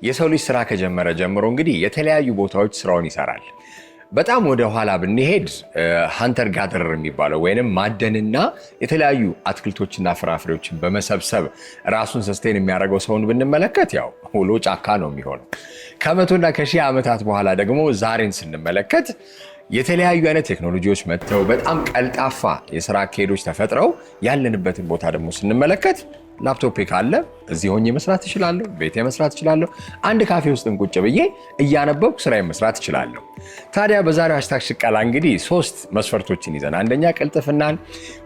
የሰው ልጅ ስራ ከጀመረ ጀምሮ እንግዲህ የተለያዩ ቦታዎች ስራውን ይሰራል። በጣም ወደ ኋላ ብንሄድ ሃንተር ጋደረር የሚባለው ወይንም ማደንና የተለያዩ አትክልቶችና ፍራፍሬዎችን በመሰብሰብ ራሱን ሰስቴን የሚያደርገው ሰውን ብንመለከት ያው ውሎ ጫካ ነው የሚሆነው። ከመቶና ከሺህ ዓመታት በኋላ ደግሞ ዛሬን ስንመለከት የተለያዩ አይነት ቴክኖሎጂዎች መጥተው በጣም ቀልጣፋ የስራ አካሄዶች ተፈጥረው ያለንበትን ቦታ ደግሞ ስንመለከት ላፕቶፕ ካለ እዚህ ሆኜ መስራት እችላለሁ፣ ቤቴ መስራት እችላለሁ፣ አንድ ካፌ ውስጥ እንቁጭ ብዬ እያነበብኩ ስራዬን መስራት እችላለሁ። ታዲያ በዛሬው ሃሽታግ ሽቀላ እንግዲህ 3 መስፈርቶችን ይዘን አንደኛ ቅልጥፍናን፣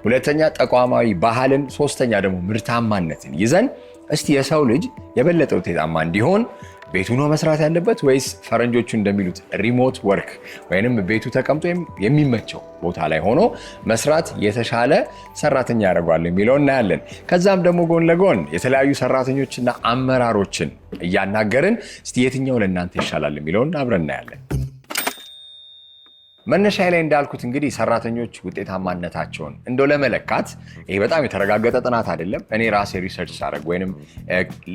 ሁለተኛ ተቋማዊ ባህልን፣ ሶስተኛ ደግሞ ምርታማነትን ይዘን እስቲ የሰው ልጅ የበለጠ ውጤታማ እንዲሆን ቤቱ ነው መስራት ያለበት ወይስ ፈረንጆቹ እንደሚሉት ሪሞት ወርክ ወይንም ቤቱ ተቀምጦ የሚመቸው ቦታ ላይ ሆኖ መስራት የተሻለ ሰራተኛ ያደርጋል የሚለው እናያለን። ከዛም ደግሞ ጎን ለጎን የተለያዩ ሰራተኞችና አመራሮችን እያናገርን እስቲ የትኛው ለእናንተ ይሻላል የሚለውን አብረን እናያለን። መነሻዬ ላይ እንዳልኩት እንግዲህ ሰራተኞች ውጤታማነታቸውን እንደው ለመለካት ይሄ በጣም የተረጋገጠ ጥናት አይደለም። እኔ ራሴ ሪሰርች ሳደርግ ወይንም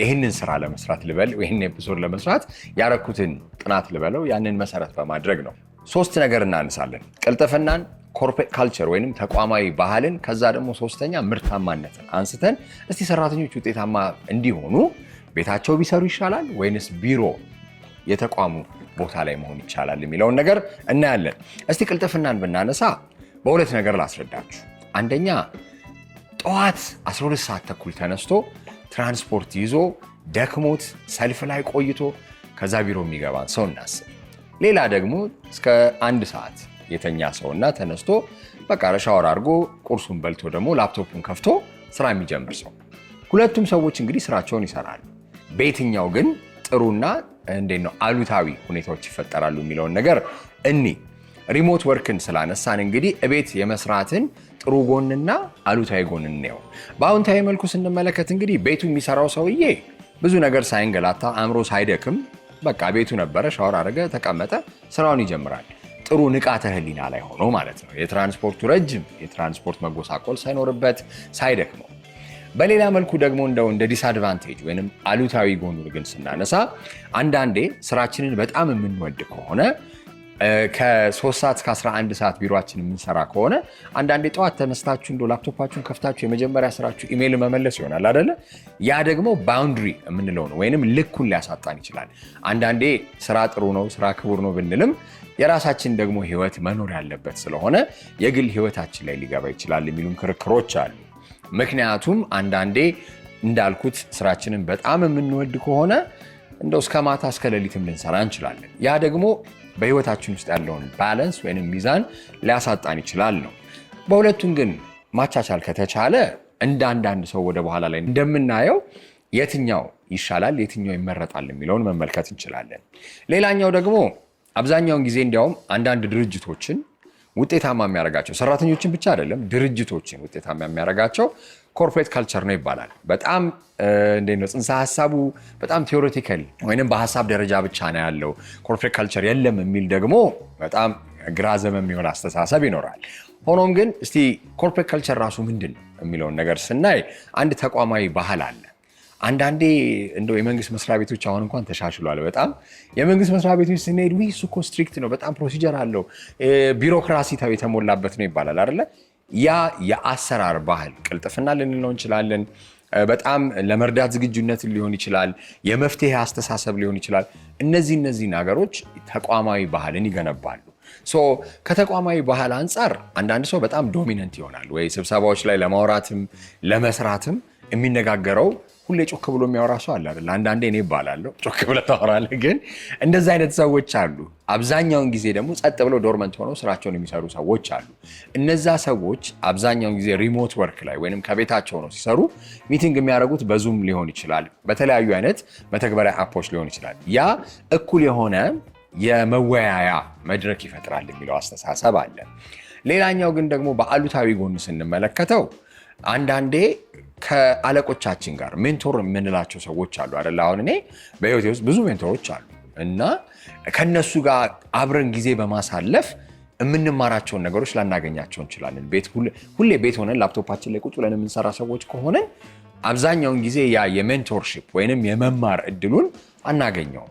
ይህንን ስራ ለመስራት ልበል ወይንም ኤፒሶድ ለመስራት ያረኩትን ጥናት ልበለው ያንን መሰረት በማድረግ ነው። 3 ነገር እናነሳለን። ቅልጥፍናን፣ ኮርፖሬት ካልቸር ወይንም ተቋማዊ ባህልን፣ ከዛ ደግሞ ሶስተኛ ምርታማነትን አንስተን እስቲ ሰራተኞች ውጤታማ እንዲሆኑ ቤታቸው ቢሰሩ ይሻላል ወይንስ ቢሮ የተቋሙ ቦታ ላይ መሆን ይቻላል የሚለውን ነገር እናያለን። እስቲ ቅልጥፍናን ብናነሳ በሁለት ነገር ላስረዳችሁ። አንደኛ ጠዋት 12 ሰዓት ተኩል ተነስቶ ትራንስፖርት ይዞ ደክሞት ሰልፍ ላይ ቆይቶ ከዛ ቢሮ የሚገባን ሰው እናስብ። ሌላ ደግሞ እስከ 1 ሰዓት የተኛ ሰውና ተነስቶ በቃ ሻወር አድርጎ ቁርሱን በልቶ ደግሞ ላፕቶፑን ከፍቶ ስራ የሚጀምር ሰው። ሁለቱም ሰዎች እንግዲህ ስራቸውን ይሰራሉ። በየትኛው ግን ጥሩና እንዴት ነው አሉታዊ ሁኔታዎች ይፈጠራሉ የሚለውን ነገር ሪሞት ወርክን ስላነሳን እንግዲህ እቤት የመስራትን ጥሩ ጎንና አሉታዊ ጎን ነው። በአዎንታዊ መልኩ ስንመለከት እንግዲህ ቤቱ የሚሰራው ሰውዬ ብዙ ነገር ሳይንገላታ አእምሮ ሳይደክም በቃ ቤቱ ነበረ፣ ሻወር አደረገ፣ ተቀመጠ፣ ስራውን ይጀምራል። ጥሩ ንቃተ ህሊና ላይ ሆኖ ማለት ነው። የትራንስፖርቱ ረጅም የትራንስፖርት መጎሳቆል ሳይኖርበት ሳይደክመው። በሌላ መልኩ ደግሞ እንደ ዲስአድቫንቴጅ ወይንም አሉታዊ ጎኑ ግን ስናነሳ አንዳንዴ ስራችንን በጣም የምንወድ ከሆነ ከ3 ሰዓት እስከ 11 ሰዓት ቢሮአችን የምንሰራ ከሆነ አንዳንዴ ጠዋት ተነስታችሁ ላፕቶፓችሁን ከፍታችሁ የመጀመሪያ ስራችሁ ኢሜል መመለስ ይሆናል አይደለ? ያ ደግሞ ባውንድሪ የምንለው ነው ወይንም ልኩን ሊያሳጣን ይችላል። አንዳንዴ ስራ ጥሩ ነው፣ ስራ ክቡር ነው ብንልም የራሳችን ደግሞ ህይወት መኖር ያለበት ስለሆነ የግል ህይወታችን ላይ ሊገባ ይችላል የሚሉን ክርክሮች አሉ። ምክንያቱም አንዳንዴ እንዳልኩት ስራችንን በጣም የምንወድ ከሆነ እንደው እስከ ማታ እስከ ሌሊትም ልንሰራ እንችላለን። ያ ደግሞ በህይወታችን ውስጥ ያለውን ባላንስ ወይንም ሚዛን ሊያሳጣን ይችላል ነው። በሁለቱም ግን ማቻቻል ከተቻለ አንዳንድ ሰው ወደ በኋላ ላይ እንደምናየው የትኛው ይሻላል የትኛው ይመረጣል የሚለውን መመልከት እንችላለን። ሌላኛው ደግሞ አብዛኛውን ጊዜ እንዲያውም አንዳንድ ድርጅቶችን ውጤታማ የሚያደርጋቸው ሰራተኞችን ብቻ አይደለም ድርጅቶችን ውጤታማ የሚያደርጋቸው ኮርፖሬት ካልቸር ነው ይባላል። በጣም እንዴት ነው ጽንሰ ሐሳቡ በጣም ቲዮሬቲካል ወይንም በሐሳብ ደረጃ ብቻ ነው ያለው፣ ኮርፖሬት ካልቸር የለም የሚል ደግሞ በጣም ግራ ዘመም የሚሆን አስተሳሰብ ይኖራል። ሆኖም ግን እስቲ ኮርፖሬት ካልቸር ራሱ ምንድን ነው የሚለውን ነገር ስናይ አንድ ተቋማዊ ባህል አለ። አንዳንዴ እንደው የመንግስት መስሪያ ቤቶች አሁን እንኳን ተሻሽሏል በጣም። የመንግስት መስሪያ ቤቶች ስንሄድ እሱ እኮ ስትሪክት ነው፣ በጣም ፕሮሲጀር አለው፣ ቢሮክራሲ የተሞላበት ነው ይባላል አይደለ? ያ የአሰራር ባህል ቅልጥፍና ልንለው እንችላለን። በጣም ለመርዳት ዝግጁነት ሊሆን ይችላል፣ የመፍትሄ አስተሳሰብ ሊሆን ይችላል። እነዚህ ነገሮች ተቋማዊ ባህልን ይገነባሉ። ከተቋማዊ ባህል አንጻር አንዳንድ ሰው በጣም ዶሚነንት ይሆናል ወይ ስብሰባዎች ላይ ለማውራትም ለመስራትም የሚነጋገረው ሁሌ ጮክ ብሎ የሚያወራ ሰው አለ አይደል? አንዳንዴ እኔ እባላለሁ ጮክ ብለህ ታወራለህ፣ ግን እንደዛ አይነት ሰዎች አሉ። አብዛኛውን ጊዜ ደግሞ ጸጥ ብለው ዶርመንት ሆነው ስራቸውን የሚሰሩ ሰዎች አሉ። እነዛ ሰዎች አብዛኛውን ጊዜ ሪሞት ወርክ ላይ ወይንም ከቤታቸው ነው ሲሰሩ ሚቲንግ የሚያደርጉት በዙም ሊሆን ይችላል፣ በተለያዩ አይነት መተግበሪያ አፖች ሊሆን ይችላል። ያ እኩል የሆነ የመወያያ መድረክ ይፈጥራል የሚለው አስተሳሰብ አለ። ሌላኛው ግን ደግሞ በአሉታዊ ጎን ስንመለከተው አንዳንዴ ከአለቆቻችን ጋር ሜንቶር የምንላቸው ሰዎች አሉ አይደል? አሁን እኔ በህይወቴ ውስጥ ብዙ ሜንቶሮች አሉ እና ከነሱ ጋር አብረን ጊዜ በማሳለፍ የምንማራቸውን ነገሮች ላናገኛቸው እንችላለን። ሁሌ ቤት ሆነን ላፕቶፓችን ላይ ቁጭ ብለን የምንሰራ ሰዎች ከሆነን አብዛኛውን ጊዜ ያ የሜንቶርሺፕ ወይንም የመማር እድሉን አናገኘውም።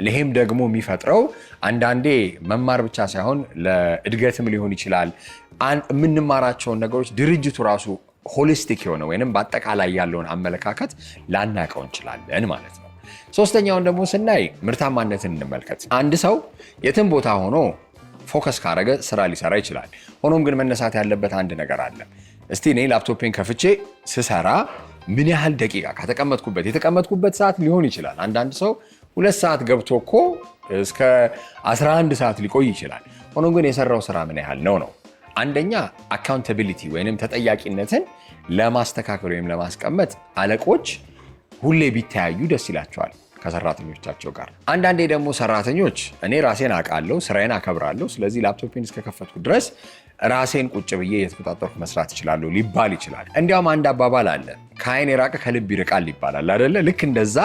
ይሄም ደግሞ የሚፈጥረው አንዳንዴ መማር ብቻ ሳይሆን ለእድገትም ሊሆን ይችላል የምንማራቸውን ነገሮች ድርጅቱ ራሱ ሆሊስቲክ የሆነ ወይንም በአጠቃላይ ያለውን አመለካከት ላናቀው እንችላለን ማለት ነው። ሶስተኛውን ደግሞ ስናይ ምርታማነትን እንመልከት። አንድ ሰው የትም ቦታ ሆኖ ፎከስ ካረገ ስራ ሊሰራ ይችላል። ሆኖም ግን መነሳት ያለበት አንድ ነገር አለ። እስቲ እኔ ላፕቶፔን ከፍቼ ስሰራ ምን ያህል ደቂቃ የተቀመጥኩበት ሰዓት ሊሆን ይችላል። አንዳንድ ሰው 2 ሰዓት ገብቶ እኮ እስከ 11 ሰዓት ሊቆይ ይችላል። ሆኖም ግን የሰራው ስራ ምን ያህል ነው? አንደኛ አካውንታቢሊቲ ወይንም ተጠያቂነትን ለማስተካከል ወይም ለማስቀመጥ አለቆች ሁሌ ቢተያዩ ደስ ይላቸዋል ከሰራተኞቻቸው ጋር። አንዳንዴ ደግሞ ሰራተኞች እኔ ራሴን አውቃለሁ፣ ስራዬን አከብራለሁ፣ ስለዚህ ላፕቶፔን እስከከፈትኩ ድረስ ራሴን ቁጭ ብዬ የተቆጣጠርኩ መስራት እችላለሁ ሊባል ይችላል። እንዲያውም አንድ አባባል አለ፣ ከአይን የራቀ ከልብ ይርቃል ይባላል አይደለ? ልክ እንደዛ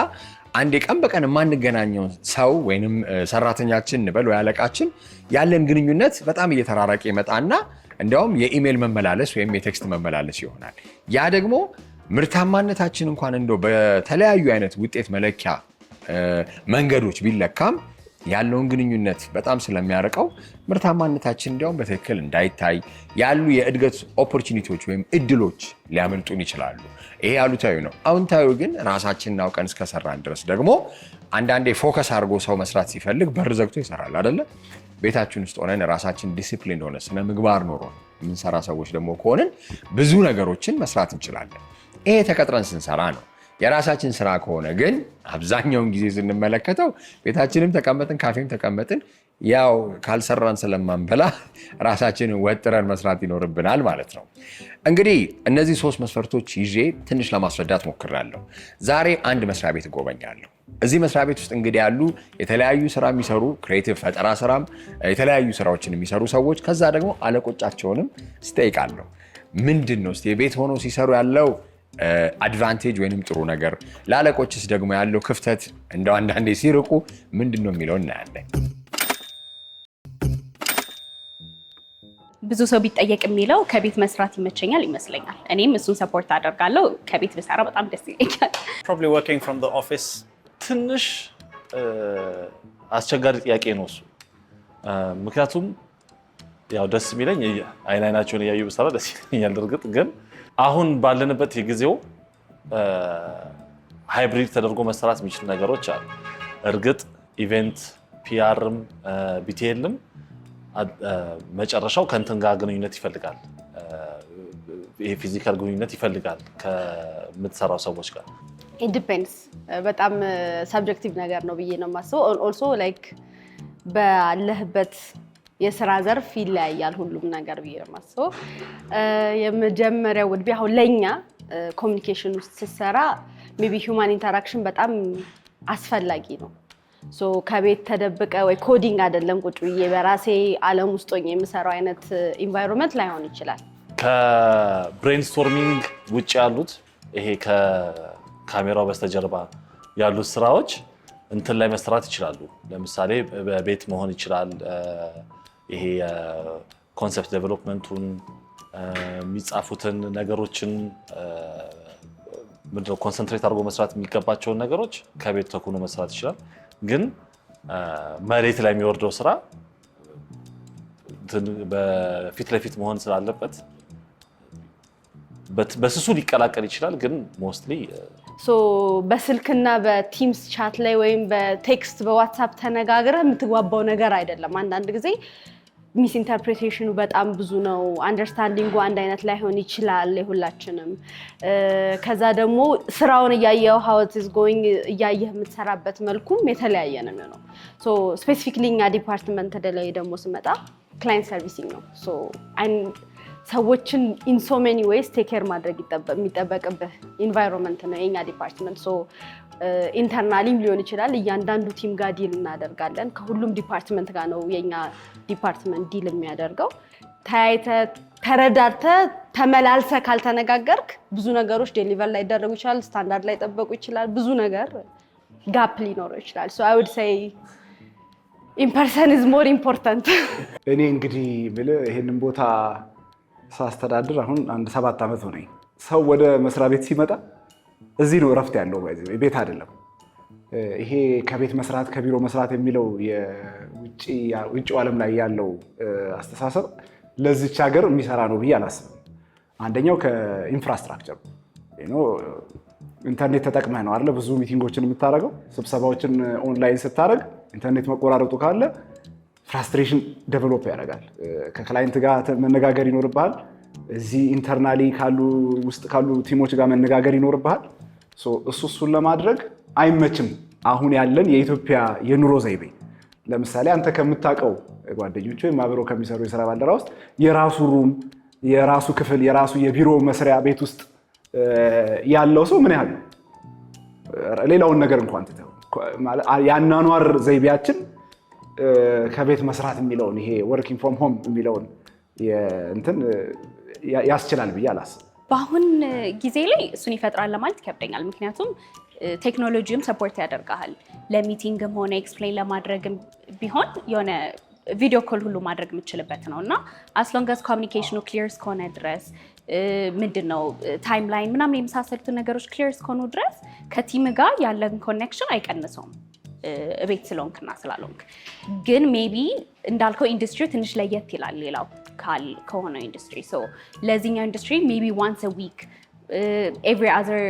አንድ ቀን በቀን የማንገናኘው ሰው ወይንም ሰራተኛችን እንበል ወይ አለቃችን ያለን ግንኙነት በጣም እየተራራቀ ይመጣና እንዲያውም የኢሜል መመላለስ ወይም የቴክስት መመላለስ ይሆናል። ያ ደግሞ ምርታማነታችን እንኳን እንደው በተለያዩ አይነት ውጤት መለኪያ መንገዶች ቢለካም ያለውን ግንኙነት በጣም ስለሚያርቀው ምርታማነታችን እንዲያውም በትክክል እንዳይታይ ያሉ የእድገት ኦፖርቹኒቲዎች ወይም እድሎች ሊያመልጡን ይችላሉ። ይሄ አሉታዊ ነው። አዎንታዊ ግን ራሳችንን አውቀን እስከሰራን ድረስ ደግሞ አንዳንዴ ፎከስ አድርጎ ሰው መስራት ሲፈልግ በር ዘግቶ ይሰራል አይደለ? ቤታችን ውስጥ ሆነን ራሳችን ዲሲፕሊን ሆነ ስነ ምግባር ኖሮ የምንሰራ ሰዎች ደግሞ ከሆንን ብዙ ነገሮችን መስራት እንችላለን። ይሄ ተቀጥረን ስንሰራ ነው። የራሳችን ስራ ከሆነ ግን አብዛኛውን ጊዜ ስንመለከተው ቤታችንም ተቀመጥን ካፌም ተቀመጥን ያው ካልሰራን ስለማንበላ ራሳችንን ወጥረን መስራት ይኖርብናል ማለት ነው። እንግዲህ እነዚህ 3 መስፈርቶች ይዤ ትንሽ ለማስረዳት ሞክራለሁ። ዛሬ አንድ መስሪያ ቤት እጎበኛለሁ። እዚህ መስሪያ ቤት ውስጥ እንግዲህ ያሉ የተለያዩ ስራ የሚሰሩ ክሬቲቭ ፈጠራ ስራም የተለያዩ ስራዎችን የሚሰሩ ሰዎች ከዛ ደግሞ አለቆቻቸውንም ስጠይቃለሁ። ምንድን ነው እስቲ የቤት ሆኖ ሲሰሩ ያለው አድቫንቴጅ ወይንም ጥሩ ነገር፣ ለአለቆችስ ደግሞ ያለው ክፍተት እንደው አንዳንዴ ሲርቁ ምንድነው የሚለው እናያለን። ብዙ ሰው ቢጠየቅ የሚለው ከቤት መስራት ይመቸኛል ይመስለኛል። እኔም እሱን ሰፖርት አደርጋለሁ። ከቤት ብሰራ በጣም ደስ ይለኛል። Probably working from the office ትንሽ አስቸጋሪ ጥያቄ ነው እሱ። ምክንያቱም ያው ደስ የሚለኝ አይናቸውን እያዩ ብሰራ ደስ ይለኛል። እርግጥ ግን አሁን ባለንበት የጊዜው ሃይብሪድ ተደርጎ መሰራት የሚችሉ ነገሮች አሉ። እርግጥ ኢቨንት ፒአርም ቢቲኤልም መጨረሻው ከእንትን ጋር ግንኙነት ይፈልጋል። ይሄ ፊዚካል ግንኙነት ይፈልጋል ከምትሰራው ሰዎች ጋር። ኢት ዲፔንድስ በጣም ሰብጀክቲቭ ነገር ነው ብዬ ነው የማስበው። ኦልሶ ላይክ ባለህበት የስራ ዘርፍ ይለያያል ሁሉም ነገር ብዬ ነው የማስበው። የመጀመሪያው ውድ አሁን ለኛ ኮሚኒኬሽን ውስጥ ስትሰራ ሜቢ ሂውማን ኢንተራክሽን በጣም አስፈላጊ ነው። ሶ ከቤት ተደብቀ ወይ ኮዲንግ አይደለም ቁጭ ብዬ በራሴ ዓለም ውስጥ ሆኜ የምሰራው አይነት ኢንቫይሮንመንት ላይሆን ይችላል። ከብሬንስቶርሚንግ ውጭ ያሉት ይሄ ከካሜራው በስተጀርባ ያሉት ስራዎች እንትን ላይ መስራት ይችላሉ። ለምሳሌ በቤት መሆን ይችላል። ይሄ ኮንሰፕት ዴቨሎፕመንቱን የሚጻፉትን ነገሮችን ምንድነው ኮንሰንትሬት አድርጎ መስራት የሚገባቸውን ነገሮች ከቤት ተኩኖ መስራት ይችላል። ግን መሬት ላይ የሚወርደው ስራ በፊት ለፊት መሆን ስላለበት በስሱ ሊቀላቀል ይችላል። ግን ሞስትሊ በስልክና በቲምስ ቻት ላይ ወይም በቴክስት በዋትሳፕ ተነጋግረህ የምትግባባው ነገር አይደለም። አንዳንድ ጊዜ ሚስ ኢንተርፕሬቴሽኑ በጣም ብዙ ነው። አንደርስታንዲንጉ አንድ አይነት ላይሆን ይችላል የሁላችንም። ከዛ ደግሞ ስራውን እያየው how it is going እያየህ የምትሰራበት መልኩም የተለያየ ነው የሚሆነው። ስፔሲፊክሊ እኛ ዲፓርትመንት ላይ ደግሞ ስመጣ ክላይንት ሰርቪሲንግ ነው። ሰዎችን ኢን ሶ ሜኒ ዌይስ ቴክ ኬር ማድረግ የሚጠበቅብህ ኢንቫይሮንመንት ነው የኛ ዲፓርትመንት። ኢንተርናሊም ሊሆን ይችላል። እያንዳንዱ ቲም ጋር ዲል እናደርጋለን። ከሁሉም ዲፓርትመንት ጋር ነው የኛ ዲፓርትመንት ዲል የሚያደርገው። ተያይተህ ተረዳድተህ ተመላልሰህ ካልተነጋገርክ ብዙ ነገሮች ዴሊቨር ላይ ይደረጉ ይችላል፣ ስታንዳርድ ላይ ጠበቁ ይችላል፣ ብዙ ነገር ጋፕ ሊኖረው ይችላል። I would say in person is more important እኔ እንግዲህ ይሄንን ቦታ ሳስተዳድር አሁን አንድ 7 ዓመት ሆነኝ ሰው ወደ መስሪያ ቤት ሲመጣ እዚህ ነው እረፍት ያለው ቤት አይደለም ይሄ ከቤት መስራት ከቢሮ መስራት የሚለው የውጭ ዓለም ላይ ያለው አስተሳሰብ ለዚች ሀገር የሚሰራ ነው ብዬ አላስብም አንደኛው ከኢንፍራስትራክቸር ኢንተርኔት ተጠቅመህ ነው አይደል ብዙ ሚቲንጎችን የምታረጋው ስብሰባዎችን ኦንላይን ስታረግ ኢንተርኔት መቆራረጡ ካለ ፍራስትሬሽን ዴቨሎፕ ያደርጋል ከክላይንት ጋር መነጋገር ይኖርብሃል እዚህ ኢንተርናሊ ውስጥ ካሉ ቲሞች ጋር መነጋገር ይኖርብሃል እሱን ለማድረግ አይመችም አሁን ያለን የኢትዮጵያ የኑሮ ዘይቤ ለምሳሌ አንተ ከምታቀው ጓደኞች ወይ ማብረው ከሚሰሩ የሥራ ባልደራ ውስጥ የራሱ ሩም የራሱ ክፍል የራሱ የቢሮ መስሪያ ቤት ውስጥ ያለው ሰው ምን ያህል ሌላውን ነገር እንኳን ተተው ማለት ያናኗር ዘይቤያችን ከቤት መስራት የሚለውን ይሄ ወርኪንግ ፍሮም ሆም የሚለውን እንትን ያስችላል ብዬ አላስብም በአሁን ጊዜ ላይ እሱን ይፈጥራል ለማለት ይከብደኛል ምክንያቱም ቴክኖሎጂም ሰፖርት ያደርጋል ለሚቲንግም ሆነ ኤክስፕሌን ለማድረግም ቢሆን የሆነ ቪዲዮ ኮል ሁሉ ማድረግ የምችልበት ነውና as long as communication clear እስከሆነ ድረስ ምንድነው ታይምላይን ምናምን የመሳሰሉት ነገሮች ክሊር እስከሆኑ ድረስ ከቲም ጋር ያለን ኮኔክሽን አይቀንሰውም ቤት ስለሆንክና ስላልሆንክ ግን ሜቢ እንዳልከው ኢንዱስትሪ ትንሽ ለየት ይላል ሌላው ከሆነ ኢንዱስትሪ ሶ ለዚህኛው ኢንዱስትሪ ሜቢ once a week every other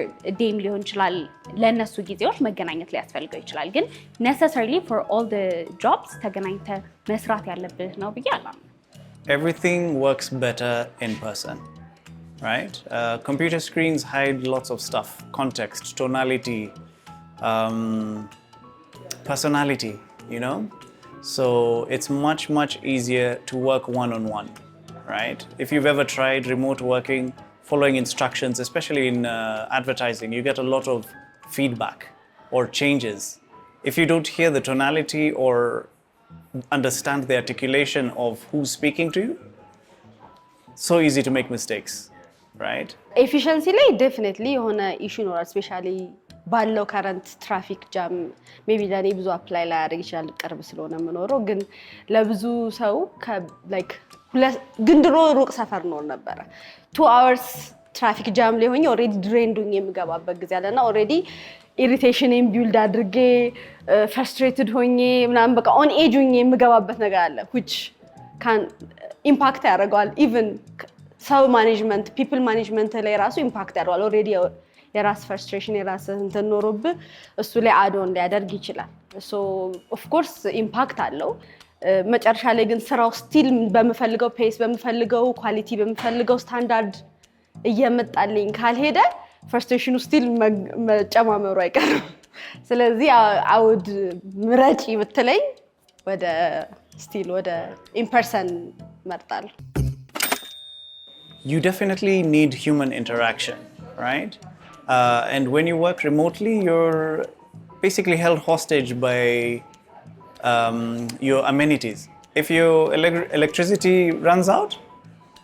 day ሊሆን ይችላል ለነሱ ጊዜዎች መገናኘት ሊያስፈልገው ይችላል ግን necessarily for all the jobs ተገናኝተ መስራት ያለብህ ነው ብዬ አላምንም Everything works better in person right computer screens hide lots of stuff context tonality personality you know so it's much easier to work one-on-one right if you've ever tried remote working following instructions especially in advertising you get a lot of feedback or changes if you don't hear the tonality or understand the articulation of who's speaking to you so easy to make mistakes right efficiency ላይ definitely የሆነ issue ነው especially ባለው current traffic jam maybe ለኔ ብዙ apply ላይ ያደርግ ይችላል ቅርብ ስለሆነ የምኖረው ግን ለብዙ ሰው like ግን ድሮ ሩቅ ሰፈር ነው ነበር 2 hours traffic jam ላይ ሆኜ already drained ሆኜ የምገባበት ጊዜ አለና already irritation build አድርጌ frustrated ሆኜ ምናምን በቃ on edge ሆኜ የምገባበት ነገር አለ which can impact ያደርጋል even ሰው ማኔጅመንት people management ላይ ራሱ impact ያደርጋል already የራስ frustration የራስ እንትን ኖሮብህ እሱ ላይ add on ሊያደርግ ይችላል so of course impact አለው መጨረሻ ላይ ግን ስራው still በመፈልገው pace በመፈልገው ኳሊቲ በመፈልገው ስታንዳርድ እየመጣልኝ ካልሄደ frustration still መጨማመሩ አይቀርም ስለዚህ I would ምረጪ ብትለኝ ወደ still ወደ in person መርጣለሁ You definitely need human interaction right and when you work remotely you're basically held hostage by your amenities if your electricity runs out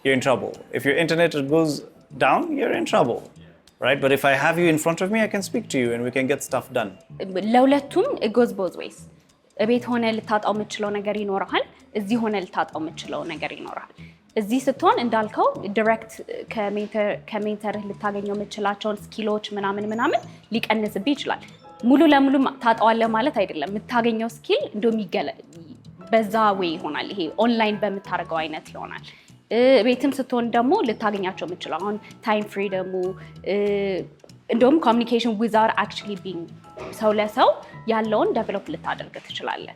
you're in trouble if your internet goes down you're in trouble right but if I have you in front of me I can speak to you and we can get stuff done ለሁለቱም it goes both ways ቤት ሆነ ልታጣው የምትችለው ነገር ይኖርሃል እዚህ ሆነ ልታጣው የምትችለው ነገር ይኖርሃል እዚህ ስትሆን እንዳልከው ዳይሬክት ከሜንተርህ ልታገኘው የምትችላቸውን ስኪሎች ምናምን ሊቀንስብህ ይችላል ሙሉ ለሙሉ ታጣዋለህ ማለት አይደለም የምታገኘው ስኪል እንደሚገለ በዛ ወይ ይሆናል ይሄ ኦንላይን በመታረገው አይነት ይሆናል ቤትም ስትሆን ደግሞ ልታገኛቸው የምትችለው አሁን ታይም ፍሪደሙ እንደውም ኮሚኒኬሽን without actually being ሰው ለሰው ያለውን ዴቨሎፕ ልታደርግ ትችላለህ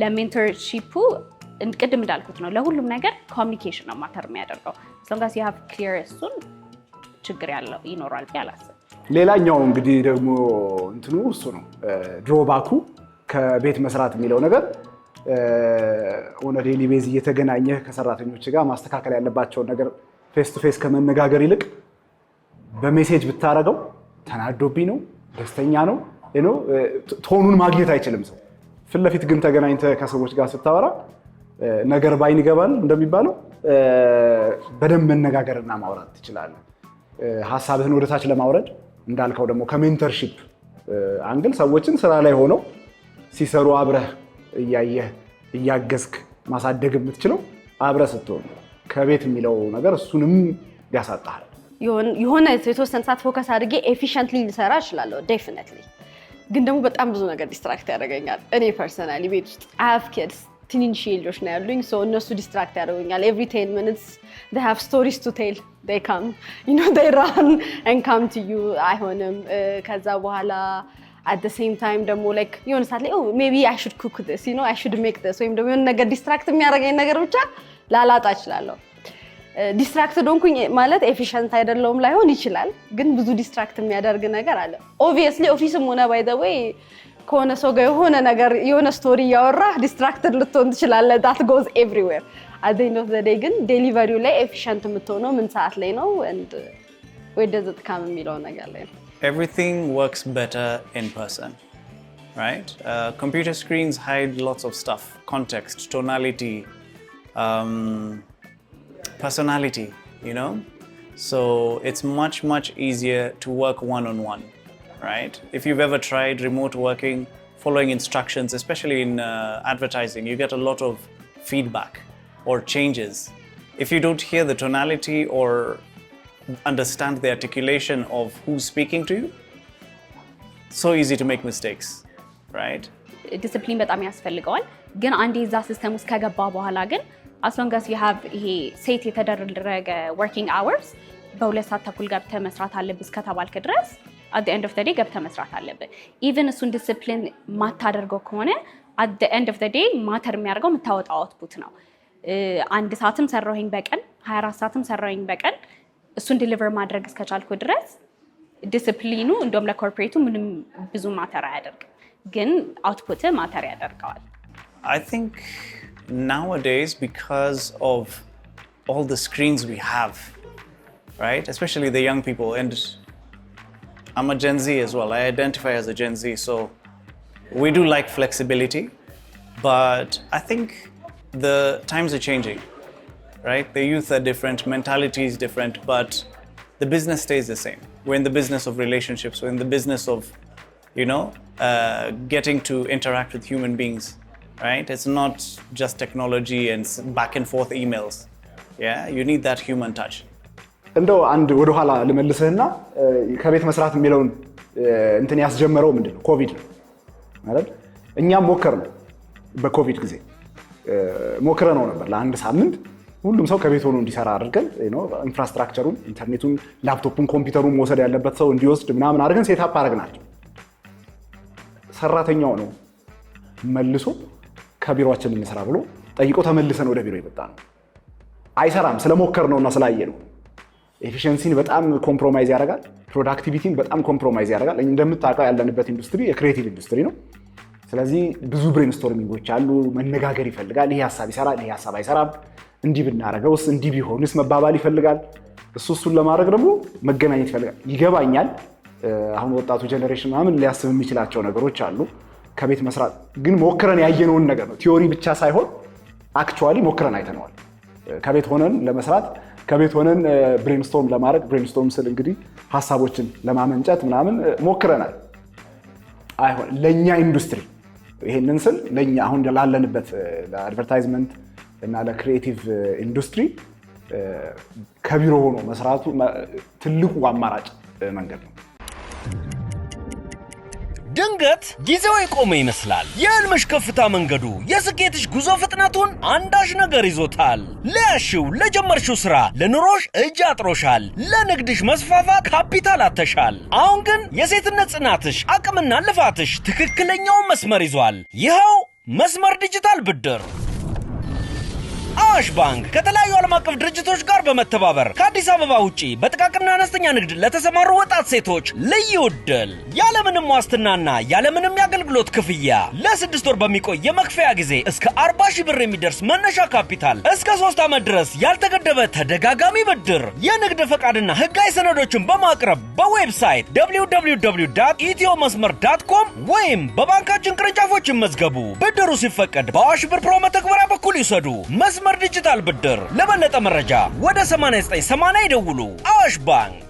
ለሜንተርሺፑ ቅድም እንዳልኩት ነው ለሁሉም ነገር ኮሚኒኬሽን ነው ማተር የሚያደርገው as long as you have clear እሱን ችግር ያለው ይኖራል ቢያላስ ሌላኛው እንግዲህ ደግሞ እንትኑ እሱ ነው ድሮባኩ ከቤት መስራት የሚለው ነገር ኦን አ ዴይሊ ቤዝ እየተገናኘ ከሰራተኞች ጋር ማስተካከል ያለባቸው ነገር ፌስ ቱ ፌስ ከመነጋገር ይልቅ በሜሴጅ ብታረጋው ተናዶብኝ ነው ደስተኛ ነው ቶኑን ማግኘት አይችልም ሰው ፊት ለፊት ግን ተገናኝተ ከሰዎች ጋር ስታወራ ነገር ባይን ይገባል እንደሚባለው በደንብ መነጋገርና ማውራት ትችላለህ ሐሳብህን ወደ ታች ለማውረድ እንዳልከው ደግሞ ከሜንተርሺፕ አንግል ሰዎችን ስራ ላይ ሆነው ሲሰሩ አብረህ እያየህ እያገዝክ ማሳደግ የምትችለው አብረህ ስትሆን ከቤት የሚለው ነገር እሱንም ያሳጣሃል። የሆነ የተወሰነ ሰዓት ፎከስ አድርጌ ኤፊሽንትሊ ልሰራ እችላለሁ ዴፊኒትሊ። ግን ደግሞ በጣም ብዙ ነገር ዲስትራክት ያደርገኛል። እኔ ፐርሰናሊ ቤት ውስጥ I have kids ትንንሽ ልጆች ነው ያሉኝ። ሶ እነሱ ዲስትራክት ያደርጉኛል። every 10 minutes they have stories to tell. they come, you know, they run and come to you. አይሆንም። ከዛ በኋላ at the same time ደግሞ like የሆነ ሰዓት ላይ maybe I should cook this, you know, I should make this ወይም ደግሞ የሆነ ነገር ዲስትራክት የሚያደርገኝ ነገር ብቻ ላላጣ እችላለሁ። ዲስትራክትድ ሆንኩኝ ማለት ኤፊሽንት አይደለሁም ላይሆን ይችላል፣ ግን ብዙ ዲስትራክት የሚያደርግ ነገር አለ። ኦብቪየስሊ ኦፊስም ሆነ ባይ ዘ ዌይ ከሆነ ሰው ጋር የሆነ ነገር የሆነ ስቶሪ እያወራህ ዲስትራክትድ ልትሆን ትችላለህ። that goes everywhere. at the end of the day ግን ዴሊቨሪው ላይ ኤፊሽንት የምትሆነው ምን ሰዓት ላይ ነው and where does it come የሚለው ነገር ላይ ነው። Everything works better in person, right? Computer screens hide lots of stuff, context, tonality, personality, you know? So it's much easier to work one-on-one, right? If you've ever tried remote working, following instructions, especially in advertising, you get a lot of feedback or changes. If you don't hear the tonality or understand the articulation of who's speaking to you, so easy to make mistakes, right? ዲስፕሊን በጣም ያስፈልገዋል። ግን አንዴ እዛ ሲስተም ውስጥ ከገባ በኋላ ግን as long as you have ይሄ ሴት የተደረገ working hours በ2 ሰዓት ተኩል ገብተህ መስራት አለብህ እስከተባልክ ድረስ at the end of the day ገብተህ መስራት አለብህ። even እሱን ዲስፕሊን ማታደርገው ከሆነ at the end of the day ማተር የሚያደርገው የምታወጣው አውትፑት ነው። 1 ሰዓትም ሰራሁኝ በቀን 24 ሰዓትም ሰራሁኝ በቀን እሱን ዲሊቨር ማድረግ እስከቻልኩ ድረስ ዲስፕሊኑ እንደውም ለኮርፖሬቱ ምንም ብዙ ማተር አያደርግም፣ ግን አውትፑት ማተር ያደርገዋል። I think nowadays, because of all the screens we have, right? Especially the young people, and I'm a Gen Z as well. I identify as a Gen Z, so we do like flexibility, but I think the times are changing, right? The youth are different, mentality is different, but the business stays the same. We're in the business of relationships. We're in the business of, you know, getting to interact with human beings. Right? It's not just technology and back and forth emails. Yeah, you need that human touch. እንደው አንድ ወደ ኋላ ልመልስህና ከቤት መስራት የሚለውን እንትን ያስጀመረው ምንድነው? ኮቪድ ነው ማለት እኛም ሞከርነው። በኮቪድ ጊዜ ሞክረነው ነበር ለአንድ ሳምንት ሁሉም ሰው ከቤት ሆኖ እንዲሰራ አድርገን ኢንፍራስትራክቸሩን፣ ኢንተርኔቱን፣ ላፕቶፑን፣ ኮምፒውተሩን መውሰድ ያለበት ሰው እንዲወስድ ምናምን አድርገን ሴትአፕ አድርገናቸው ሰራተኛው ነው መልሶ ከቢሮአችን እንሰራ ብሎ ጠይቆ ተመልሰን ወደ ቢሮ የመጣ ነው። አይሰራም ስለሞከርነውና ስላየነው። ኤፊሺየንሲን በጣም ኮምፕሮማይዝ ያደርጋል፣ ፕሮዳክቲቪቲን በጣም ኮምፕሮማይዝ ያደርጋል። እንደምታውቀው ያለንበት ኢንዱስትሪ የክሪኤቲቭ ኢንዱስትሪ ነው። ስለዚህ ብዙ ብሬንስቶርሚንጎች አሉ፣ መነጋገር ይፈልጋል። ይሄ ሐሳብ ይሰራል፣ ይሄ ሐሳብ አይሰራም፣ እንዲህ ብናረገውስ፣ እንዲህ ቢሆንስ መባባል ይፈልጋል። እሱን ለማድረግ ደግሞ መገናኘት ይፈልጋል። ይገባኛል። አሁን ወጣቱ ጄኔሬሽን ምናምን ሊያስብ የሚችላቸው ነገሮች አሉ። ከቤት መስራት ግን ሞክረን ያየነውን ነገር ነው። ቲዮሪ ብቻ ሳይሆን አክቹዋሊ ሞክረን አይተነዋል። ከቤት ሆነን ለመስራት ከቤት ሆነን ብሬንስቶርም ለማድረግ ብሬንስቶርም ስል እንግዲህ ሐሳቦችን ለማመንጨት ምናምን ሞክረናል። አይሆን ለኛ ኢንዱስትሪ ይሄንን ስል ለኛ አሁን ላለንበት ለአድቨርታይዝመንት እና ለክሪኤቲቭ ኢንዱስትሪ ከቢሮ ሆኖ መስራቱ ትልቁ አማራጭ መንገድ ነው። ድንገት ጊዜው የቆመ ይመስላል። የህልምሽ ከፍታ መንገዱ የስኬትሽ ጉዞ ፍጥነቱን አንዳች ነገር ይዞታል። ለያሽው ለጀመርሽው ስራ ለኑሮሽ እጅ አጥሮሻል። ለንግድሽ መስፋፋት ካፒታል አተሻል። አሁን ግን የሴትነት ጽናትሽ አቅምና ልፋትሽ ትክክለኛውን መስመር ይዟል። ይኸው መስመር ዲጂታል ብድር። አዋሽ ባንክ ከተለያዩ ዓለም አቀፍ ድርጅቶች ጋር በመተባበር ከአዲስ አበባ ውጪ በጥቃቅንና አነስተኛ ንግድ ለተሰማሩ ወጣት ሴቶች ልዩ ዕድል ያለምንም ዋስትናና ያለምንም የአገልግሎት ክፍያ ለ6 ወር በሚቆይ የመክፈያ ጊዜ እስከ 40 ሺህ ብር የሚደርስ መነሻ ካፒታል እስከ 3 ዓመት ድረስ ያልተገደበ ተደጋጋሚ ብድር የንግድ ፈቃድና ህጋዊ ሰነዶችን በማቅረብ በዌብሳይት www.ethiomasmer.com ወይም በባንካችን ቅርንጫፎች ይመዝገቡ። ብድሩ ሲፈቀድ በአዋሽ ብር ፕሮ መተግበሪያ በኩል ይውሰዱ። መስመር ዲጂታል ብድር። ለበለጠ መረጃ ወደ 8980 ይደውሉ። አዋሽ ባንክ።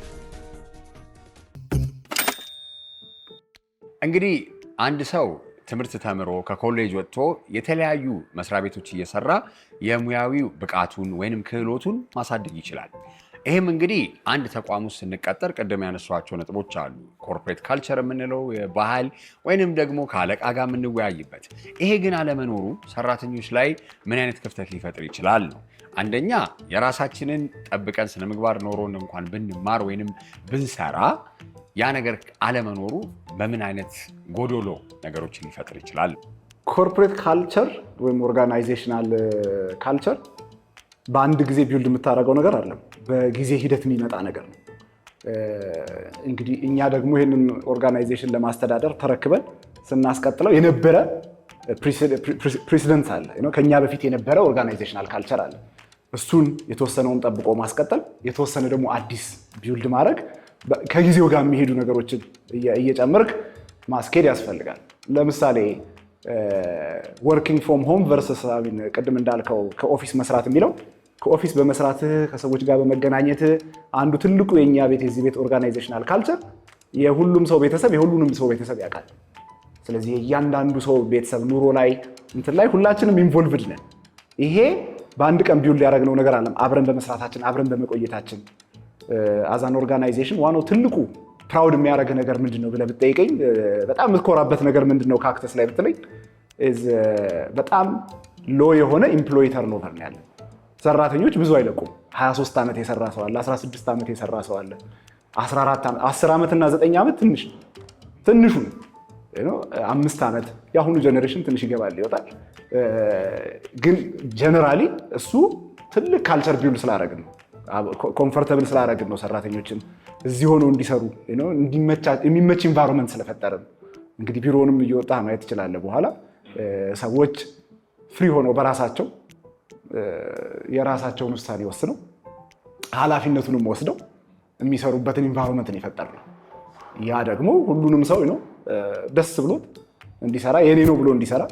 እንግዲህ አንድ ሰው ትምህርት ተምሮ ከኮሌጅ ወጥቶ የተለያዩ መስሪያ ቤቶች እየሰራ የሙያዊ ብቃቱን ወይንም ክህሎቱን ማሳደግ ይችላል። ይህም እንግዲህ አንድ ተቋም ውስጥ ስንቀጠር ቅድም ያነሷቸው ነጥቦች አሉ። ኮርፖሬት ካልቸር የምንለው ባህል ወይንም ደግሞ ከአለቃ ጋር የምንወያይበት። ይሄ ግን አለመኖሩ ሰራተኞች ላይ ምን አይነት ክፍተት ሊፈጥር ይችላል ነው። አንደኛ የራሳችንን ጠብቀን ስነ ምግባር ኖሮን እንኳን ብንማር ወይንም ብንሰራ ያ ነገር አለመኖሩ በምን አይነት ጎዶሎ ነገሮችን ሊፈጥር ይችላል? ኮርፖሬት ካልቸር ወይም ኦርጋናይዜሽናል ካልቸር በአንድ ጊዜ ቢውልድ የምታደርገው ነገር አለ፣ በጊዜ ሂደት የሚመጣ ነገር ነው። እንግዲህ እኛ ደግሞ ይህንን ኦርጋናይዜሽን ለማስተዳደር ተረክበን ስናስቀጥለው የነበረ ፕሬሲደንት አለ፣ ከኛ በፊት የነበረ ኦርጋናይዜሽናል ካልቸር አለ። እሱን የተወሰነውን ጠብቆ ማስቀጠል፣ የተወሰነ ደግሞ አዲስ ቢውልድ ማድረግ፣ ከጊዜው ጋር የሚሄዱ ነገሮችን እየጨመርክ ማስኬድ ያስፈልጋል። ለምሳሌ ወርኪንግ ፍሮም ሆም ቨርሰስ ቅድም እንዳልከው ከኦፊስ መስራት የሚለው ከኦፊስ በመስራትህ ከሰዎች ጋር በመገናኘትህ አንዱ ትልቁ የኛ ቤት የዚህ ቤት ኦርጋናይዜሽናል ካልቸር የሁሉም ሰው ቤተሰብ የሁሉንም ሰው ቤተሰብ ያውቃል። ስለዚህ እያንዳንዱ ሰው ቤተሰብ ኑሮ ላይ እንትን ላይ ሁላችንም ኢንቮልቭድ ነን። ይሄ በአንድ ቀን ቢውል ያደረግነው ነገር አለም። አብረን በመስራታችን አብረን በመቆየታችን አዛን ኦርጋናይዜሽን ዋናው ትልቁ ፕራውድ የሚያደርግ ነገር ምንድነው ብለህ ብትጠይቀኝ በጣም የምትኮራበት ነገር ምንድነው ካክተስ ላይ ብትለኝ በጣም ሎ የሆነ ኢምፕሎይ ተርኖቨር ነው ያለን። ሰራተኞች ብዙ አይለቁም። 23 ዓመት የሰራ ሰው አለ፣ 16 ዓመት የሰራ ሰው አለ፣ 14 ዓመት፣ 10 ዓመት እና 9 ዓመት ትንሹ ነው። 5 ዓመት የአሁኑ ጀኔሬሽን ትንሽ ይገባል ይወጣል። ግን ጀነራሊ እሱ ትልቅ ካልቸር ቢውል ስላደረግን ነው፣ ኮምፎርታብል ስላደረግን ነው። ሰራተኞችን እዚህ ሆነው እንዲሰሩ የሚመች ኢንቫይሮንመንት ስለፈጠርን እንግዲህ ቢሮውንም እየወጣ ማየት ትችላለህ። በኋላ ሰዎች ፍሪ ሆነው በራሳቸው የራሳቸውን ውሳኔ ወስነው ኃላፊነቱንም ወስደው የሚሰሩበትን ኢንቫይሮንመንት የፈጠርነው። ያ ደግሞ ሁሉንም ሰው ነው ደስ ብሎት እንዲሰራ የኔ ነው ብሎ እንዲሰራ።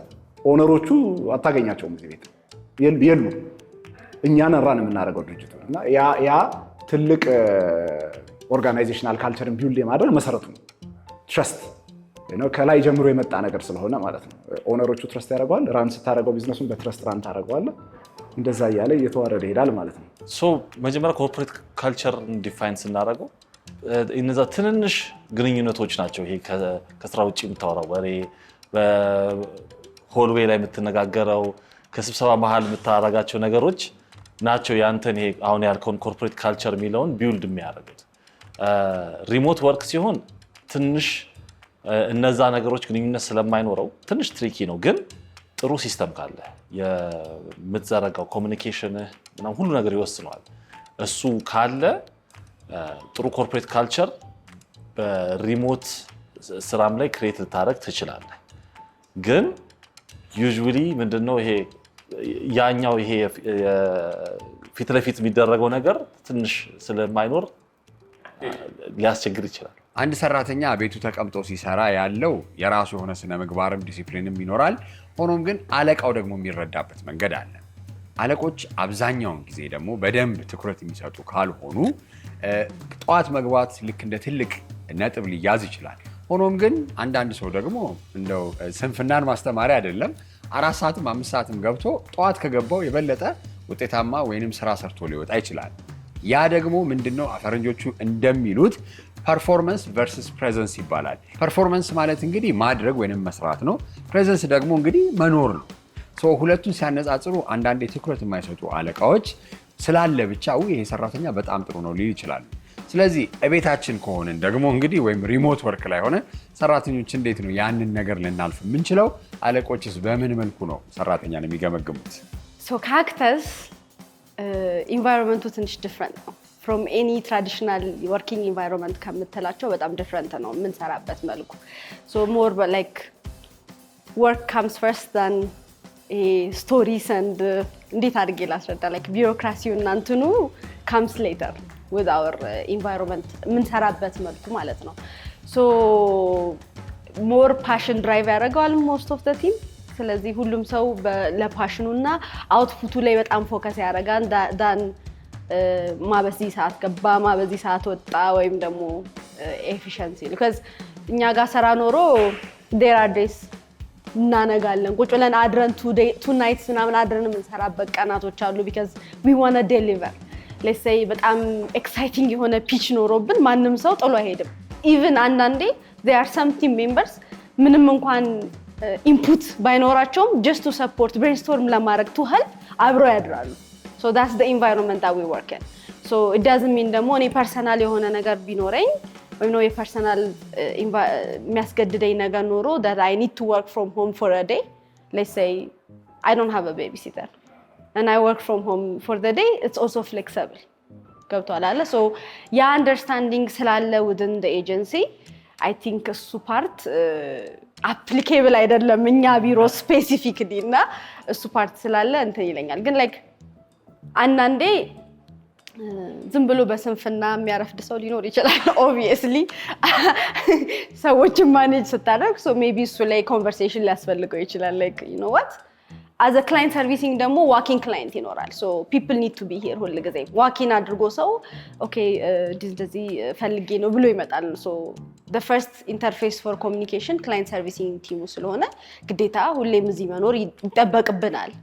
ኦነሮቹ አታገኛቸውም እዚህ ቤት የሉ፣ እኛን ራን የምናደርገው ድርጅቱ እና ያ ትልቅ ኦርጋናይዜሽናል ካልቸርን ቢውልድ የማድረግ መሰረቱ ነው። ትረስት ከላይ ጀምሮ የመጣ ነገር ስለሆነ ማለት ነው። ኦነሮቹ ትረስት ያደርገዋል። ራን ስታደርገው ቢዝነሱን በትረስት ራን ታደርገዋለህ። እንደዛ እያለ እየተዋረደ ይሄዳል ማለት ነው። መጀመሪያ ኮርፖሬት ካልቸር ዲፋይን ስናደርገው እነዛ ትንንሽ ግንኙነቶች ናቸው። ይሄ ከስራ ውጭ የምታወራው ወሬ፣ በሆልዌይ ላይ የምትነጋገረው፣ ከስብሰባ መሀል የምታደርጋቸው ነገሮች ናቸው ያንተን ይሄ አሁን ያልከውን ኮርፖሬት ካልቸር የሚለውን ቢውልድ የሚያደርጉት። ሪሞት ወርክ ሲሆን ትንሽ እነዛ ነገሮች ግንኙነት ስለማይኖረው ትንሽ ትሪኪ ነው። ግን ጥሩ ሲስተም ካለ የምትዘረጋው ኮሚኒኬሽን ሁሉ ነገር ይወስነዋል። እሱ ካለ ጥሩ ኮርፖሬት ካልቸር በሪሞት ስራም ላይ ክሬት ልታደርግ ትችላለህ። ግን ዩዥዋሊ ምንድነው ይሄ ያኛው ይሄ ፊት ለፊት የሚደረገው ነገር ትንሽ ስለማይኖር ሊያስቸግር ይችላል። አንድ ሰራተኛ ቤቱ ተቀምጦ ሲሰራ ያለው የራሱ የሆነ ስነ ምግባርም ዲሲፕሊንም ይኖራል። ሆኖም ግን አለቃው ደግሞ የሚረዳበት መንገድ አለ። አለቆች አብዛኛውን ጊዜ ደግሞ በደንብ ትኩረት የሚሰጡ ካልሆኑ ጠዋት መግባት ልክ እንደ ትልቅ ነጥብ ሊያዝ ይችላል። ሆኖም ግን አንዳንድ ሰው ደግሞ እንደው ስንፍናን ማስተማሪያ አይደለም 4 ሰዓትም 5 ሰዓትም ገብቶ ጠዋት ከገባው የበለጠ ውጤታማ ወይንም ስራ ሰርቶ ሊወጣ ይችላል። ያ ደግሞ ምንድነው ፈረንጆቹ እንደሚሉት ፐርፎርማንስ ቨርሰስ ፕሬዘንስ ይባላል። ፐርፎርማንስ ማለት እንግዲህ ማድረግ ወይንም መስራት ነው። ፕሬዘንስ ደግሞ እንግዲህ መኖር ነው። ሁለቱን ሲያነጻጽሩ አንዳንዴ ትኩረት የማይሰጡ አለቃዎች ስላለ ብቻ ይሄ ሰራተኛ በጣም ጥሩ ነው ሊል ይችላሉ። ስለዚህ እቤታችን ከሆንን ደግሞ እንግዲህ ወይም ሪሞት ወርክ ላይ ሆነ ሰራተኞች እንዴት ነው ያንን ነገር ልናልፍ የምንችለው? አለቆችስ በምን መልኩ ነው ሰራተኛን የሚገመግሙት? ካክተስ ኢንቫይሮንመንቱ ትንሽ ዲፍረንት ነው ፍሮም ኤኒ ትራዲሽናል ወርኪንግ ኢንቫይሮንመንት ከምትላቸው በጣም ዲፍረንት ነው የምንሰራበት መልኩ። ሞር ላይክ ወርክ ካምስ ፈርስት ዛን ስቶሪስ ኤንድ እንዴት አድርጌ ላስረዳ፣ ላይክ ቢሮክራሲው እና እንትኑ ካምስ ሌተር ዊዝ አወር ኢንቫይሮንመንት የምንሰራበት መልኩ ማለት ነው። ሞር ፓሽን ድራይቭ ያደርገዋል ሞስት ኦፍ ዘ ቲም። ስለዚህ ሁሉም ሰው ለፓሽኑ እና አውትፑቱ ላይ በጣም ፎከስ ያደርጋል ዳን በዚህ ሰዓት ገባ በዚህ ሰዓት ወጣ ወይም ደግሞ ኤፊሽንሲ። ቢካዝ እኛ ጋር ሰራ ኖሮ ዴር አር ዴይስ እናነጋለን ቁጭ ብለን አድረን two nights ምናምን አድረን የምንሰራበት ቀናቶች አሉ because we want to deliver let's say በጣም ኤክሳይቲንግ የሆነ ፒች ኖሮብን ማንም ሰው ጥሎ አይሄድም even አንዳንዴ there are some team members ምንም እንኳን ኢንፑት ባይኖራቸውም just to support brainstorm ለማድረግ to help አብሮ ያድራሉ so that's the environment that we work in so it doesn't mean ደግሞ እኔ ፐርሰናል የሆነ ነገር ቢኖረኝ ወይ ነው የፐርሰናል የሚያስገድደኝ ነገር ኖሮ that I need to work from home for a day let's say I don't have a babysitter and I work from home for the day it's also flexible ገብቷል አይደል so ያ አንደርስታንዲንግ ስላለ within the agency I think እሱ ፓርት applicable አይደለም እኛ ቢሮ ስፔሲፊክሊ እና እሱ ፓርት ስላለ እንትን ይለኛል ግን like አንዳንዴ ዝም ብሎ በስንፍና የሚያረፍድ ሰው ሊኖር ይችላል obviously ሰዎችን ማኔጅ ስታደርግ so maybe እሱ ላይ ኮንቨርሴሽን ሊያስፈልገው ይችላል like you know what as a client servicing ደግሞ walking client ይኖራል so people need to be here ሁሉ ጊዜ walking አድርጎ ሰው okay እንደዚህ ፈልጌ ነው ብሎ ይመጣል so the first interface for communication client servicing team ስለሆነ ግዴታ ሁሌም እዚህ መኖር ይጠበቅብናል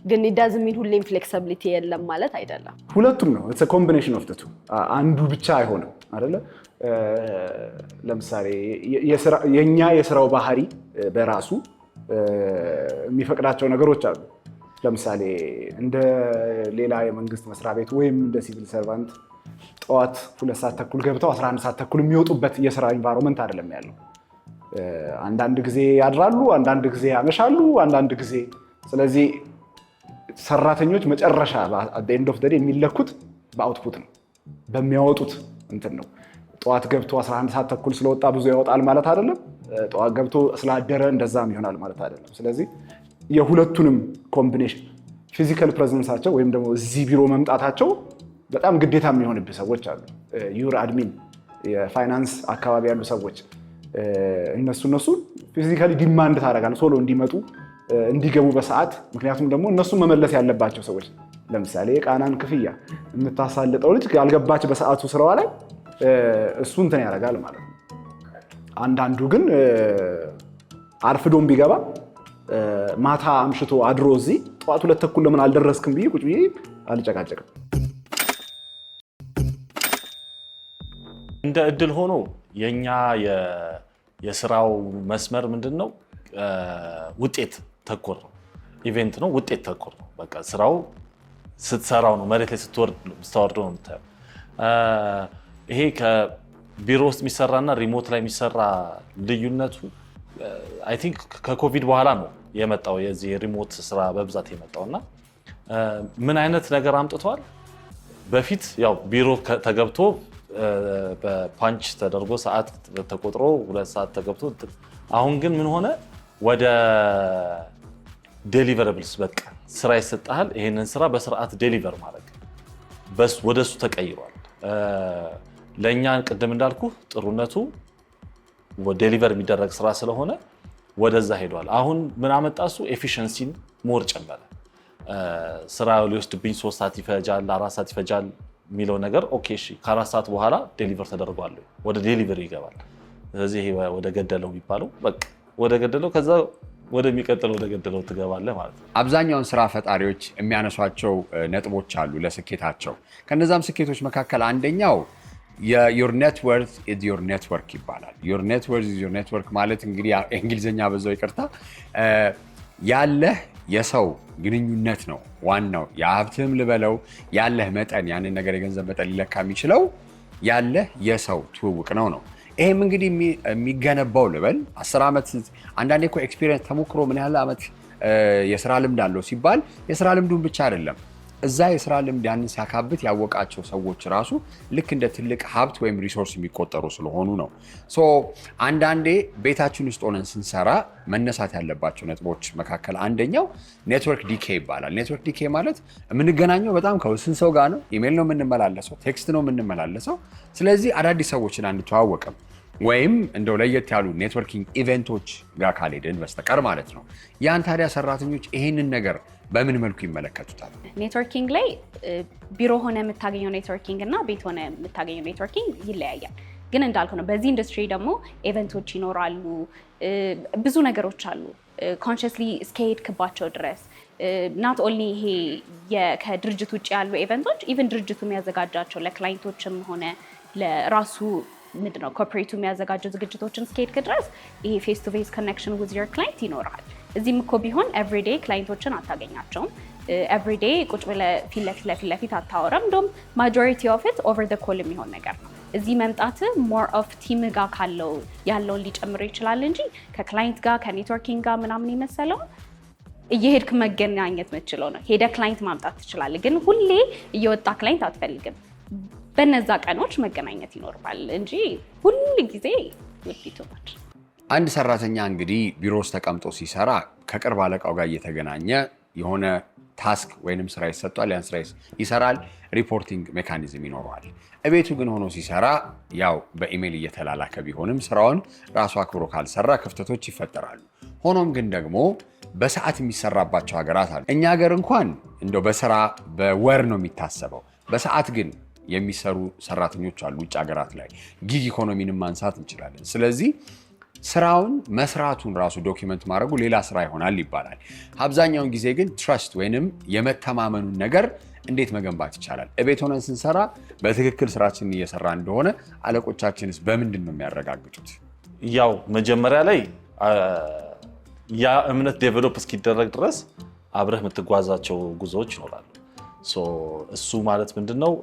ግን it doesn't mean ሁሌም flexibility የለም ማለት አይደለም ሁለቱም ነው it's a combination of the two አንዱ ብቻ አይሆንም አይደለ ለምሳሌ የኛ የስራው ባህሪ በራሱ የሚፈቅዳቸው ነገሮች አሉ ለምሳሌ እንደ ሌላ የመንግስት መስሪያ ቤት ወይም እንደ ሲቪል ሰርቫንት ጠዋት 2 ሰዓት ተኩል ገብተው 11 ሰዓት ተኩል የሚወጡበት የስራ ኢንቫይሮንመንት አይደለም ያለው አንዳንድ ጊዜ ያድራሉ አንዳንድ ጊዜ ያመሻሉ አንዳንድ ጊዜ ስለዚህ ሰራተኞች መጨረሻ at the end of the day የሚለኩት በአውትፑት ነው በሚያወጡት እንትን ነው ጠዋት ገብቶ 11 ሰዓት ተኩል ስለወጣ ብዙ ያወጣል ማለት አይደለም ጠዋት ገብቶ ስላደረ እንደዛም ይሆናል ማለት አይደለም ስለዚህ የሁለቱንም ኮምቢኔሽን ፊዚካል ፕሬዘንሳቸው ወይም ደግሞ እዚህ ቢሮ መምጣታቸው በጣም ግዴታ የሚሆንብህ ሰዎች አሉ ዩር አድሚን የፋይናንስ አካባቢ ያሉ ሰዎች እነሱ ፊዚካሊ ዲማንድ ታደርጋለህ ሶሎ እንዲመጡ እንዲገቡ በሰዓት ምክንያቱም ደግሞ እነሱ መመለስ ያለባቸው ሰዎች ለምሳሌ የቃናን ክፍያ የምታሳልጠው ልጅ ያልገባች በሰዓቱ ስራዋ ላይ እሱ እንትን ያደርጋል ማለት ነው አንዳንዱ ግን አርፍዶም ቢገባ ማታ አምሽቶ አድሮ እዚህ ጠዋት 2 ተኩል ለምን አልደረስክም ብዬ ቁጭ ብዬ አልጨቃጨቅም እንደ እድል ሆኖ የኛ የስራው መስመር ምንድነው ውጤት ተኮር ነው ኢቨንት ነው ውጤት ተኮር ነው በቃ ስራው ስትሰራው ነው መሬት ላይ ስትወርድ ነው የምታየው ይሄ ከቢሮ ውስጥ የሚሰራና ሪሞት ላይ የሚሰራ ልዩነቱ አይ ቲንክ ከኮቪድ በኋላ ነው የመጣው የዚህ ሪሞት ስራ በብዛት የመጣውና ምን አይነት ነገር አምጥቷል በፊት ያው ቢሮ ተገብቶ በፓንች ተደርጎ ሰዓት ተቆጥሮ 2 ሰዓት ተገብቶ አሁን ግን ምን ሆነ ወደ ዴሊቨረብልስ በቃ ስራ ይሰጣል ይሄንን ስራ በስርዓት ዴሊቨር ማድረግ በስ ወደሱ ተቀይሯል ለኛ ቀደም እንዳልኩ ጥሩነቱ ዴሊቨር የሚደረግ ስራ ስለሆነ ወደዛ ሄዷል አሁን ምን አመጣሱ ኤፊሺየንሲን ሞር ጨመረ ስራው ሊወስድብኝ 3 ሰዓት ይፈጃል 4 ሰዓት ይፈጃል ሚለው ነገር ኦኬ እሺ ከ4 ሰዓት በኋላ ዴሊቨር ተደርጓል ወደ ዴሊቨሪ ይገባል ስለዚህ ይሄ ወደ ገደለው የሚባለው በቃ ወደ ገደለው ከዛ ወደሚቀጥለው ወደ ገደለው ትገባለህ ማለት ነው አብዛኛውን ስራ ፈጣሪዎች የሚያነሷቸው ነጥቦች አሉ ለስኬታቸው ከነዛም ስኬቶች መካከል አንደኛው your net worth is your network ይባላል your net worth is your network ማለት እንግዲህ እንግሊዘኛ በዛው ይቅርታ ያለህ የሰው ግንኙነት ነው ዋናው የሀብትም ልበለው ያለህ መጠን ያንን ነገር የገንዘብ መጠን ሊለካ የሚችለው ያለህ የሰው ትውውቅ ነው ይሄም እንግዲህ የሚገነባው ልበል 10 አመት አንዳንዴ እኮ ኤክስፒሪየንስ ተሞክሮ ምን ያህል አመት የስራ ልምድ አለው ሲባል የስራ ልምዱን ብቻ አይደለም እዛ የስራ ልምድ ያንን ሲያካብት ያወቃቸው ሰዎች ራሱ ልክ እንደ ትልቅ ሀብት ወይም ሪሶርስ የሚቆጠሩ ስለሆኑ ነው ሶ አንዳንዴ ቤታችን ውስጥ ሆነን ስንሰራ መነሳት ያለባቸው ነጥቦች መካከል አንደኛው ኔትወርክ ዲኬ ይባላል ኔትወርክ ዲኬ ማለት የምንገናኘው በጣም ከውስን ሰው ጋር ነው ኢሜል ነው የምንመላለሰው ቴክስት ነው የምንመላለሰው ስለዚህ አዳዲስ ሰዎችን አንተዋወቅም ወይም እንደው ለየት ያሉ ኔትወርኪንግ ኢቨንቶች ጋር ካልሄድን በስተቀር ማለት ነው ያን ታዲያ ሰራተኞች ይሄንን ነገር በምን መልኩ ይመለከቱታል ኔትወርኪንግ ላይ ቢሮ ሆነ የምታገኘው ኔትወርኪንግ እና ቤት ሆነ የምታገኘው ኔትወርኪንግ ይለያያል ግን እንዳልኩ ነው በዚህ ኢንዱስትሪ ደግሞ ኢቨንቶች ይኖራሉ ብዙ ነገሮች አሉ ኮንሽስሊ እስከሄድክባቸው ድረስ ናት ኦንሊ ይሄ ከድርጅት ውጭ ያሉ ኢቨንቶች ኢቨን ድርጅቱ የሚያዘጋጃቸው ለክላይንቶችም ሆነ ለራሱ ምንድነው ኮርፖሬቱ የሚያዘጋጀው ዝግጅቶችን እስከሄድክ ድረስ ይሄ ፌስ ቱ ፌስ ኮኔክሽን ዊዝ ዮር ክላይንት ይኖራል። እዚህም እኮ ቢሆን ኤቭሪዴይ ክላይንቶችን አታገኛቸውም። ኤቭሪዴይ ቁጭ ብለህ ፊት ለፊት አታወራም። እንደውም ማጆሪቲ ኦፍ ኢት ኦቨር ዘ ኮል የሚሆን ነገር ነው። እዚህ መምጣት ሞር ኦፍ ቲም ጋር ያለውን ሊጨምር ይችላል እንጂ ከክላይንት ጋር ከኔትወርኪንግ ጋር ምናምን የመሰለውን እየሄድክ መገናኘት የምትችለው ነው። ሄደ ክላይንት ማምጣት ትችላለህ፣ ግን ሁሌ እየወጣ ክላይንት አትፈልግም። በነዛ ቀኖች መገናኘት ይኖርባል እንጂ ሁል ጊዜ ውድቱማች። አንድ ሰራተኛ እንግዲህ ቢሮ ውስጥ ተቀምጦ ሲሰራ ከቅርብ አለቃው ጋር እየተገናኘ የሆነ ታስክ ወይንም ስራ ይሰጣል። ያን ስራ ይሰራል። ሪፖርቲንግ ሜካኒዝም ይኖረዋል። እቤቱ ግን ሆኖ ሲሰራ ያው በኢሜል እየተላላከ ቢሆንም ስራውን ራሱ አክብሮ ካልሰራ ክፍተቶች ይፈጠራሉ። ሆኖም ግን ደግሞ በሰዓት የሚሰራባቸው ሀገራት አሉ። እኛ ሀገር እንኳን እንደው በስራ በወር ነው የሚታሰበው። በሰዓት ግን የሚሰሩ ሰራተኞች አሉ ውጭ ሀገራት ላይ። ጊግ ኢኮኖሚንም ማንሳት እንችላለን። ስለዚህ ስራውን መስራቱን ራሱ ዶክመንት ማድረጉ ሌላ ስራ ይሆናል ይባላል። አብዛኛውን ጊዜ ግን ትረስት ወይንም የመተማመኑን ነገር እንዴት መገንባት ይቻላል? እቤት ሆነን ስንሰራ በትክክል ስራችንን እየሰራ እንደሆነ አለቆቻችንስ በምንድን ነው የሚያረጋግጡት? ያው መጀመሪያ ላይ ያ እምነት ዴቨሎፕ እስኪደረግ ድረስ አብረህ የምትጓዛቸው ጉዞዎች ይኖራሉ። እሱ ማለት ምንድነው?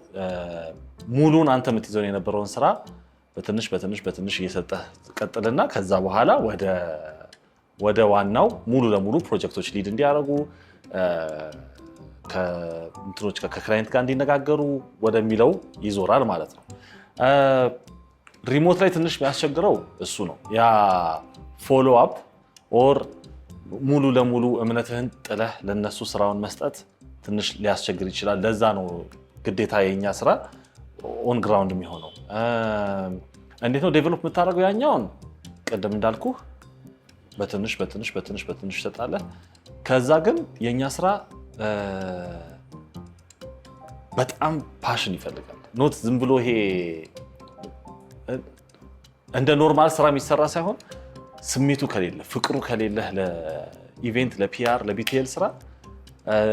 ሙሉን አንተ የምትይዘውን የነበረውን ስራ በትንሽ እየሰጠህ ትቀጥልና ከዛ በኋላ ወደ ዋናው ሙሉ ለሙሉ ፕሮጀክቶች ሊድ እንዲያደርጉ ከክላይንት ጋር እንዲነጋገሩ ወደሚለው ይዞራል ማለት ነው። ሪሞት ላይ ትንሽ የሚያስቸግረው እሱ ነው። ያ ፎሎ አፕ ኦር ሙሉ ለሙሉ እምነትህን ጥለህ ለነሱ ስራውን መስጠት ትንሽ ሊያስቸግር ይችላል። ለዛ ነው ግዴታ የኛ ስራ ኦን ግራውንድ የሚሆነው። እንዴት ነው ዴቨሎፕ የምታደርገው? ያኛውን ቅድም እንዳልኩህ በትንሽ ትሰጣለህ። ከዛ ግን የኛ ስራ በጣም ፓሽን ይፈልጋል። ኖት ዝም ብሎ ይሄ እንደ ኖርማል ስራ የሚሰራ ሳይሆን ስሜቱ ከሌለ ፍቅሩ ከሌለ ለኢቨንት፣ ለፒአር፣ ለቢቲኤል ስራ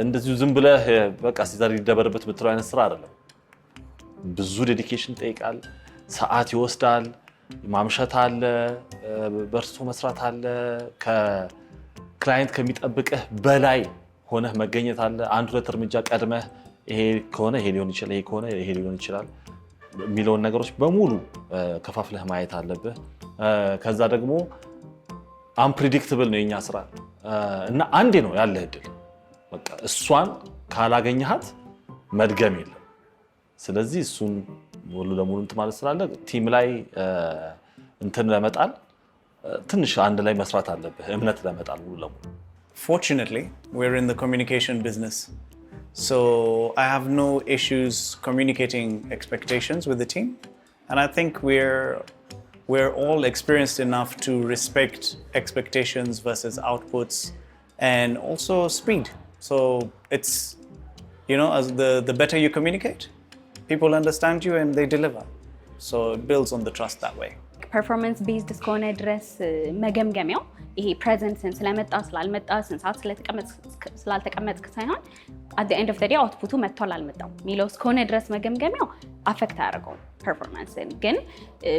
እንደዚሁ ዝም ብለህ በቃ ሲዛር ሊደበርበት የምትለው አይነት ስራ አይደለም። ብዙ ዴዲኬሽን ይጠይቃል፣ ሰዓት ይወስዳል፣ ማምሸት አለ፣ በርቶ መስራት አለ፣ ከክላይንት ከሚጠብቅህ በላይ ሆነህ መገኘት አለ። አንድ ሁለት እርምጃ ቀድመህ ይሄ ከሆነ ይሄ ሊሆን ይችላል፣ ይሄ ከሆነ ይሄ ሊሆን ይችላል የሚለውን ነገሮች በሙሉ ከፋፍለህ ማየት አለብህ። ከዛ ደግሞ አንፕሪዲክትብል ነው የኛ ስራ እና አንዴ ነው ያለህ እድል። በቃ እሷን ካላገኘሃት መድገም የለም። ስለዚህ እሱን ሙሉ ለሙሉ እንትን ማለት ስላለ ቲም ላይ እንትን ለመጣል ትንሽ አንድ ላይ መስራት አለብህ፣ እምነት ለመጣል ሙሉ ለሙሉ። Fortunately, we're in the communication business. So I have no issues communicating expectations with the team. And I think we're all experienced enough to respect expectations versus outputs and also speed. So it's, as the better you communicate, people understand you and they deliver. So it builds on the trust that way. Performance based እስከሆነ ድረስ መገምገሚያው ይሄ ፕሬዘንስን ስለመጣ ስላልመጣ ስንት ሰዓት ስላልተቀመጥክ ሳይሆን at the end of the day አውትፑቱ መጥቷል አልመጣም የሚለው እስከሆነ ድረስ መገምገሚያው አፌክት አያደርገውም ፐርፎርማንስን። ግን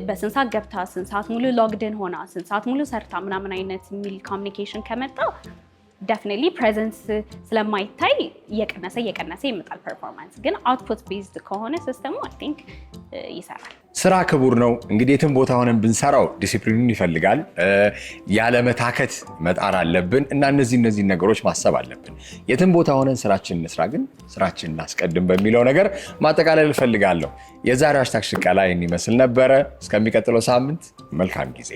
በስንት ሰዓት ገብታ ስንት ሰዓት ሙሉ ሎግድን ሆና ስንት ሰዓት ሙሉ ሰርታ ምናምን አይነት የሚል ኮሚኒኬሽን ከመጣ ዴፊኒትሊ ፕሬዘንስ ስለማይታይ እየቀነሰ ይመጣል ፐርፎርማንስ። ግን አውትፑት ቤዝድ ከሆነ ሲስተሙ አይ ቲንክ ይሰራል። ስራ ክቡር ነው። እንግዲህ የትም ቦታ ሆነን ብንሰራው ዲሲፕሊኑን ይፈልጋል። ያለመታከት መጣር አለብን እና እነዚህ ነገሮች ማሰብ አለብን። የትም ቦታ ሆነን ስራችን እንስራ፣ ግን ስራችን እናስቀድም በሚለው ነገር ማጠቃለል እፈልጋለሁ። የዛሬው ሃሽታግ ሽቀላ ይህን ይመስል ነበረ። እስከሚቀጥለው ሳምንት መልካም ጊዜ